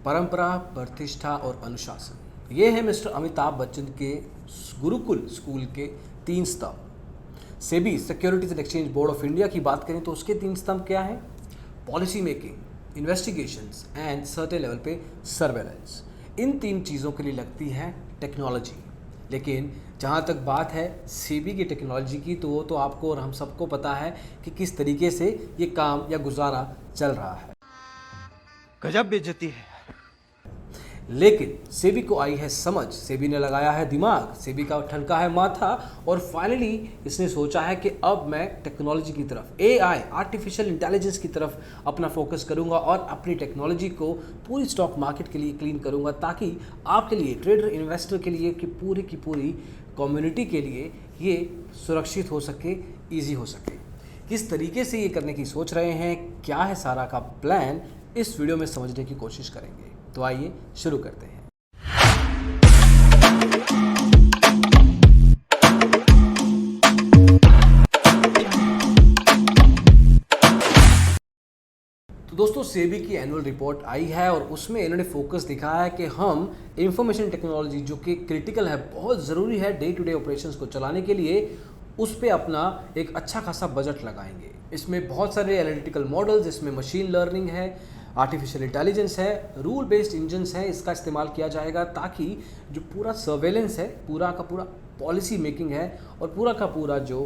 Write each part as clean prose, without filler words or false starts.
परंपरा, प्रतिष्ठा और अनुशासन। ये है मिस्टर अमिताभ बच्चन के गुरुकुल स्कूल के 3 स्तंभ। SEBI securities and exchange board of India की बात करें तो उसके 3 स्तंभ क्या हैं? Policy making, investigations and certain level पे सर्वेलेंस। इन 3 चीज़ों के लिए लगती है टेक्नोलॉजी। लेकिन जहाँ तक बात है सेबी की टेक्नोलॉजी की, तो वो तो आपको और हम सबको पता है कि किस तरीके से ये काम या गुजारा चल रहा है। गजब बेइज्जती है। लेकिन सेबी को आई है समझ, सेबी ने लगाया है दिमाग, सेबी का ठनका है माथा और फाइनली इसने सोचा है कि अब मैं टेक्नोलॉजी की तरफ, एआई, आर्टिफिशियल इंटेलिजेंस की तरफ अपना फोकस करूंगा और अपनी टेक्नोलॉजी को पूरी स्टॉक मार्केट के लिए क्लीन करूंगा, ताकि आपके लिए, ट्रेडर इन्वेस्टर के लिए, कि पूरी की पूरी कम्युनिटी के लिए ये सुरक्षित हो सके, ईजी हो सके। किस तरीके से ये करने की सोच रहे हैं, क्या है सारा का प्लान, इस वीडियो में समझने की कोशिश करेंगे। तो आइए शुरू करते हैं। तो दोस्तों, सेबी की एनुअल रिपोर्ट आई है और उसमें इन्होंने फोकस दिखाया है कि हम इंफॉर्मेशन टेक्नोलॉजी, जो कि क्रिटिकल है, बहुत ज़रूरी है डे टू डे ऑपरेशंस को चलाने के लिए, उस पर अपना एक अच्छा खासा बजट लगाएंगे। इसमें बहुत सारे एनालिटिकल मॉडल्स, इसमें मशीन लर्निंग है, आर्टिफिशियल इंटेलिजेंस है, रूल बेस्ड इंजन्स है, इसका इस्तेमाल किया जाएगा ताकि जो पूरा सर्वेलेंस है, पूरा का पूरा पॉलिसी मेकिंग है और पूरा का पूरा जो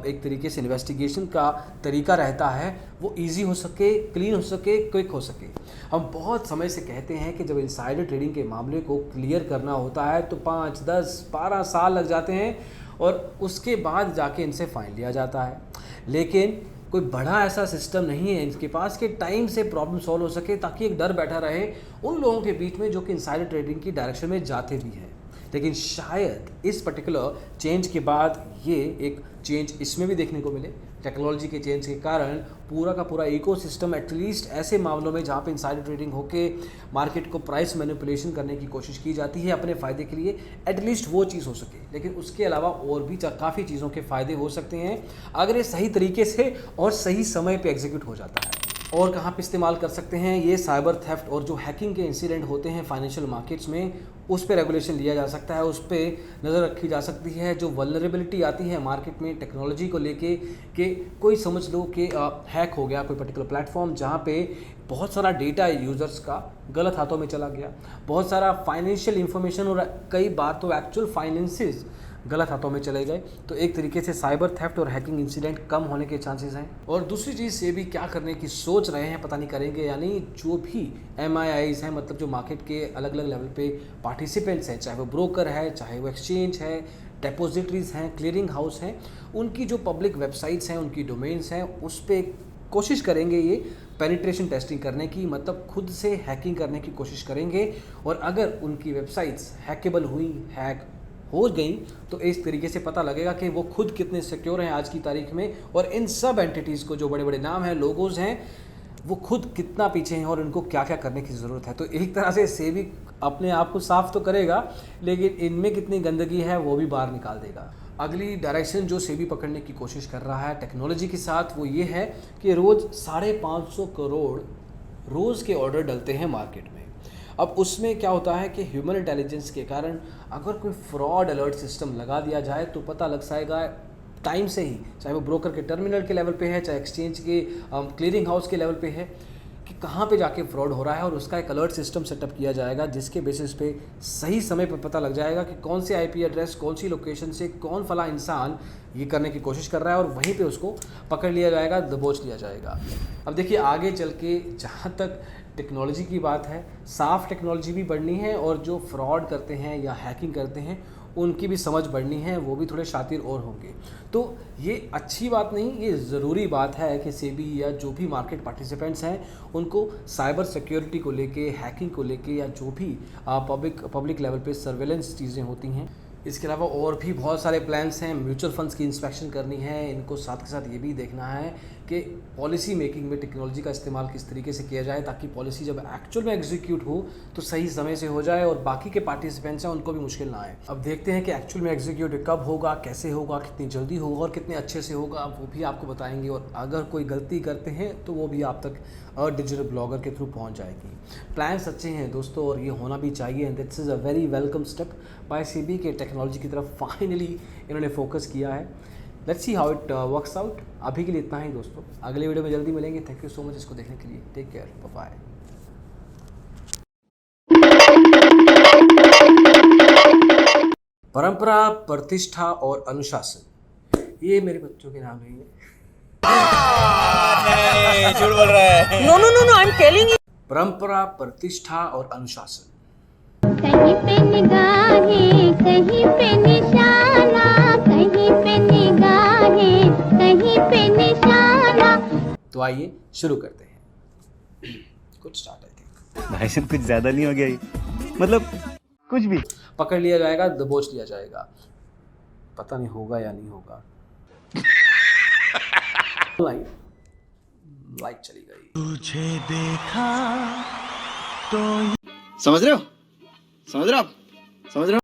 एक तरीके से इन्वेस्टिगेशन का तरीका रहता है वो इजी हो सके, क्लीन हो सके, क्विक हो सके। हम बहुत समय से कहते हैं कि जब इनसाइडर ट्रेडिंग के मामले को क्लियर करना होता है तो 5, 10, 12 साल लग जाते हैं और उसके बाद जाके इनसे फाइन लिया जाता है। लेकिन कोई बड़ा ऐसा सिस्टम नहीं है इनके पास कि टाइम से प्रॉब्लम सॉल्व हो सके, ताकि एक डर बैठा रहे उन लोगों के बीच में जो कि इनसाइडर ट्रेडिंग की डायरेक्शन में जाते भी हैं। लेकिन शायद इस पर्टिकुलर चेंज के बाद ये एक चेंज इसमें भी देखने को मिले। टेक्नोलॉजी के चेंज के कारण पूरा का पूरा इकोसिस्टम, एटलीस्ट ऐसे मामलों में जहाँ पे इनसाइडर ट्रेडिंग होके मार्केट को प्राइस मैनिपुलेशन करने की कोशिश की जाती है अपने फ़ायदे के लिए, एटलीस्ट वो चीज़ हो सके। लेकिन उसके अलावा और भी काफ़ी चीज़ों के फ़ायदे हो सकते हैं अगर ये सही तरीके से और सही समय पर एग्जीक्यूट हो जाता है। और कहाँ पे इस्तेमाल कर सकते हैं ये साइबर थेफ्ट और जो हैकिंग के इंसिडेंट होते हैं फाइनेंशियल मार्केट्स में, उस पर रेगुलेशन लिया जा सकता है, उस पर नज़र रखी जा सकती है। जो वल्नरेबिलिटी आती है मार्केट में टेक्नोलॉजी को लेके कि कोई समझ लो कि हैक हो गया कोई पर्टिकुलर प्लेटफॉर्म जहाँ पे बहुत सारा डेटा यूज़र्स का गलत हाथों में चला गया, बहुत सारा फाइनेंशियल इंफॉर्मेशन और कई बार तो एक्चुअल फाइनेंसेस गलत हाथों में चले गए, तो एक तरीके से साइबर थेफ्ट और हैकिंग इंसिडेंट कम होने के चांसेस हैं। और दूसरी चीज़ ये भी क्या करने की सोच रहे हैं, पता नहीं करेंगे या नहीं, जो भी MIIs हैं, मतलब जो मार्केट के अलग अलग लेवल पे पार्टिसिपेंट्स हैं, चाहे वो ब्रोकर है, चाहे वो एक्सचेंज है, डेपोजिटरीज हैं, क्लियरिंग हाउस हैं, उनकी जो पब्लिक वेबसाइट्स हैं, उनकी डोमेन्स हैं, उस पर कोशिश करेंगे ये पेनिट्रेशन टेस्टिंग करने की, मतलब खुद से हैकिंग करने की कोशिश करेंगे। और अगर उनकी वेबसाइट्स हैकेबल हुई, हैक हो गई, तो इस तरीके से पता लगेगा कि वो खुद कितने सिक्योर हैं आज की तारीख में, और इन सब एंटिटीज़ को, जो बड़े बड़े नाम हैं, लोगोज़ हैं, वो खुद कितना पीछे हैं और इनको क्या क्या करने की ज़रूरत है। तो एक तरह से सेबी अपने आप को साफ तो करेगा, लेकिन इनमें कितनी गंदगी है वो भी बाहर निकाल देगा। अगली डायरेक्शन जो सेबी पकड़ने की कोशिश कर रहा है टेक्नोलॉजी के साथ, वो ये है कि रोज़ 550 करोड़ रोज़ के ऑर्डर डलते हैं मार्केट में। अब उसमें क्या होता है कि ह्यूमन इंटेलिजेंस के कारण अगर कोई फ्रॉड अलर्ट सिस्टम लगा दिया जाए तो पता लग जाएगा टाइम से ही, चाहे वो ब्रोकर के टर्मिनल के लेवल पे है, चाहे एक्सचेंज के क्लियरिंग हाउस के लेवल पे है, कि कहाँ पे जाके फ्रॉड हो रहा है। और उसका एक अलर्ट सिस्टम सेटअप किया जाएगा जिसके बेसिस पे सही समय पर पता लग जाएगा कि कौन से IP एड्रेस, कौन सी लोकेशन से कौन फला इंसान ये करने की कोशिश कर रहा है, और वहीं पे उसको पकड़ लिया जाएगा, दबोच लिया जाएगा। अब देखिए आगे चल के जहाँ तक टेक्नोलॉजी की बात है, साफ टेक्नोलॉजी भी बढ़नी है और जो फ्रॉड करते हैं या हैकिंग करते हैं उनकी भी समझ बढ़नी है, वो भी थोड़े शातिर और होंगे। तो ये अच्छी बात नहीं, ये ज़रूरी बात है कि सेबी या जो भी मार्केट पार्टिसिपेंट्स हैं उनको साइबर सिक्योरिटी को लेके, हैकिंग को लेके, या जो भी पब्लिक लेवल पे सर्वेलेंस चीज़ें होती हैं, इसके अलावा और भी बहुत सारे प्लान्स हैं। म्यूचुअल फंड्स की इंस्पेक्शन करनी है इनको, साथ के साथ ये भी देखना है कि पॉलिसी मेकिंग में टेक्नोलॉजी का इस्तेमाल किस तरीके से किया जाए ताकि पॉलिसी जब एक्चुअल में एग्जीक्यूट हो तो सही समय से हो जाए और बाकी के पार्टिसिपेंट्स हैं उनको भी मुश्किल ना आए। अब देखते हैं कि एक्चुअल में एग्जीक्यूट कब होगा, कैसे होगा, कितनी जल्दी होगा और कितने अच्छे से होगा, वो भी आपको बताएंगे। और अगर कोई गलती करते हैं तो वो भी आप तक डिजिटल ब्लॉगर के थ्रू पहुंच जाएगी। प्लान्स अच्छे हैं दोस्तों और ये होना भी चाहिए and this is a very welcome step by SEBI के टेक्नोलॉजी की तरफ फाइनली इन्होंने फोकस किया है। Let's see how it works out. अभी के लिए इतना ही दोस्तों, अगले वीडियो में जल्दी मिलेंगे। थैंक यू सो मच इसको देखने के लिए। Take care, bye. परंपरा, प्रतिष्ठा और अनुशासन, ये मेरे बच्चों के नाम नहीं है। झूठ बोल रहा है। No, no, no, no, I'm telling you. परंपरा, प्रतिष्ठा और अनुशासन। कहीं पे निगाहें, कहीं पे निशाना, कहीं पे निगाहें, कहीं पे निशाना। तो आइए शुरू करते हैं। कुछ स्टार्ट आई थिंक। भाई साहब कुछ ज्यादा नहीं हो गया ये? मतलब कुछ भी पकड़ लिया जाएगा, दबोच लिया जाएगा, पता नहीं होगा या नहीं होगा। लाइक चली गई। तुझे देखा तो समझ रहे हो? समझ रहे हो आप? समझ रहे हो?